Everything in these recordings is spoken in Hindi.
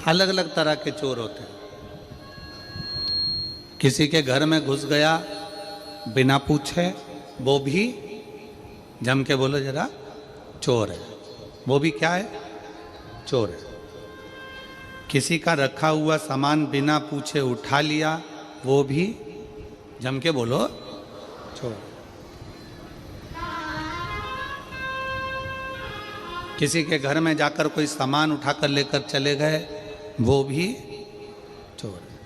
अलग अलग तरह के चोर होते हैं। किसी के घर में घुस गया बिना पूछे, वो भी जम के बोलो जरा, चोर है। वो भी क्या है? चोर है। किसी का रखा हुआ सामान बिना पूछे उठा लिया, वो भी जम के बोलो, चोर। किसी के घर में जाकर कोई सामान उठाकर लेकर चले गए, वो भी चोर है।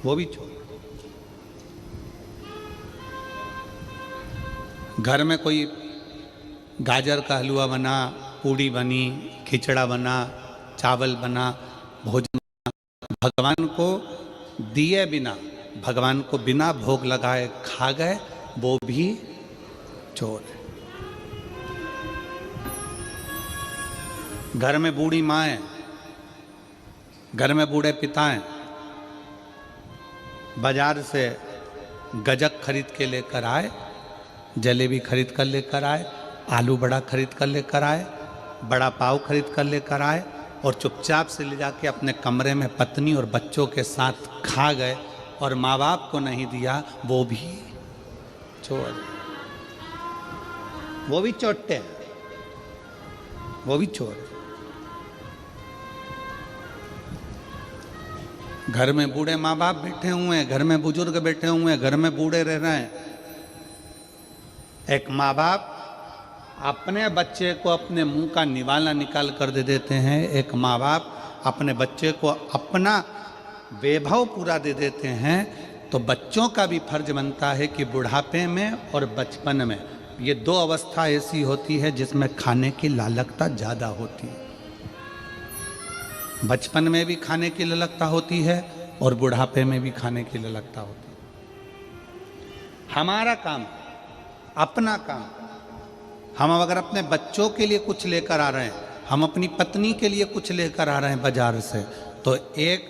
वो भी चोर। घर में कोई गाजर का हलवा बना, पूड़ी बनी, खिचड़ा बना, चावल बना, भोजन बना, भगवान को दिए बिना, भगवान को बिना भोग लगाए खा गए, वो भी चोर है। घर में बूढ़ी माँ है, घर में बूढ़े पिता हैं, बाजार से गजक खरीद के लेकर आए, जलेबी खरीद कर लेकर आए, आलू बड़ा खरीद कर लेकर आए, बड़ा पाव खरीद कर लेकर आए और चुपचाप से ले जाके अपने कमरे में पत्नी और बच्चों के साथ खा गए और माँ बाप को नहीं दिया, वो भी चोर। वो भी चोटे हैं, वो भी चोर। घर में बूढ़े माँ बाप बैठे हुए हैं, घर में बुजुर्ग बैठे हुए हैं, घर में बूढ़े रह रहे हैं। एक माँ बाप अपने बच्चे को अपने मुंह का निवाला निकाल कर दे देते हैं, एक माँ बाप अपने बच्चे को अपना वैभव पूरा दे देते हैं। तो बच्चों का भी फर्ज बनता है कि बुढ़ापे में और बचपन में, ये दो अवस्था ऐसी होती है जिसमें खाने की लालकता ज़्यादा होती है। बचपन में भी खाने की ललकता होती है और बुढ़ापे में भी खाने की ललकता होती है। हमारा काम, अपना काम, हम अगर अपने बच्चों के लिए कुछ लेकर आ रहे हैं, हम अपनी पत्नी के लिए कुछ लेकर आ रहे हैं बाजार से, तो एक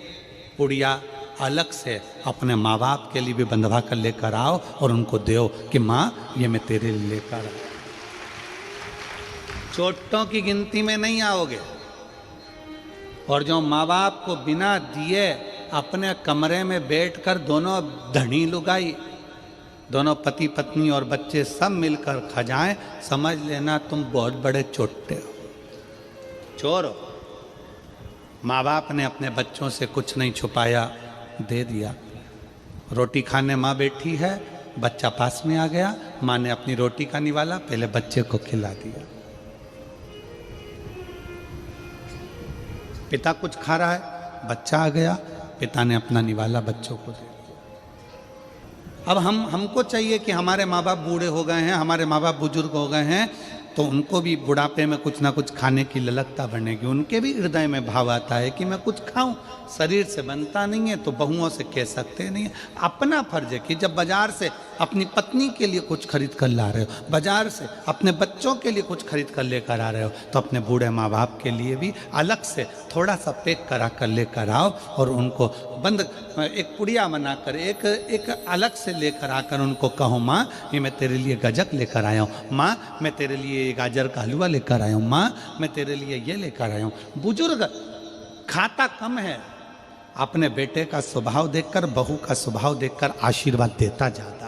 पुड़िया अलग से अपने माँ बाप के लिए भी बंधवा कर लेकर आओ और उनको दो कि माँ ये मैं तेरे लिए लेकर आया। चोटों की गिनती में नहीं आओगे। और जो माँ बाप को बिना दिए अपने कमरे में बैठकर दोनों धनी लुगाई, दोनों पति पत्नी और बच्चे सब मिलकर खा जाएं, समझ लेना तुम बहुत बड़े चोटे हो, चोर हो। माँ बाप ने अपने बच्चों से कुछ नहीं छुपाया, दे दिया। रोटी खाने माँ बैठी है, बच्चा पास में आ गया, माँ ने अपनी रोटी का निवाला पहले बच्चे को खिला दिया। पिता कुछ खा रहा है, बच्चा आ गया, पिता ने अपना निवाला बच्चों को दे दिया। अब हमको चाहिए कि हमारे माँ बाप बूढ़े हो गए हैं, हमारे माँ बाप बुजुर्ग हो गए हैं, तो उनको भी बुढ़ापे में कुछ ना कुछ खाने की ललकता बनेगी। उनके भी हृदय में भाव आता है कि मैं कुछ खाऊं। शरीर से बनता नहीं है तो बहुओं से कह सकते नहीं है। अपना फर्ज है कि जब बाजार से अपनी पत्नी के लिए कुछ खरीद कर ला रहे हो, बाजार से अपने बच्चों के लिए कुछ खरीद कर लेकर आ रहे हो, तो अपने बूढ़े माँ बाप के लिए भी अलग से थोड़ा सा पैक करा कर लेकर आओ और उनको बंद एक पुड़िया बनाकर एक अलग से लेकर आकर उनको कहो, माँ ये मैं तेरे लिए गजक लेकर आया हूँ, माँ मैं तेरे लिए गाजर का हलवा लेकर आया हूँ, माँ मैं तेरे लिए ये लेकर आया हूँ। बुजुर्ग खाता कम है, अपने बेटे का स्वभाव देखकर, बहू का स्वभाव देखकर आशीर्वाद देता ज़्यादा।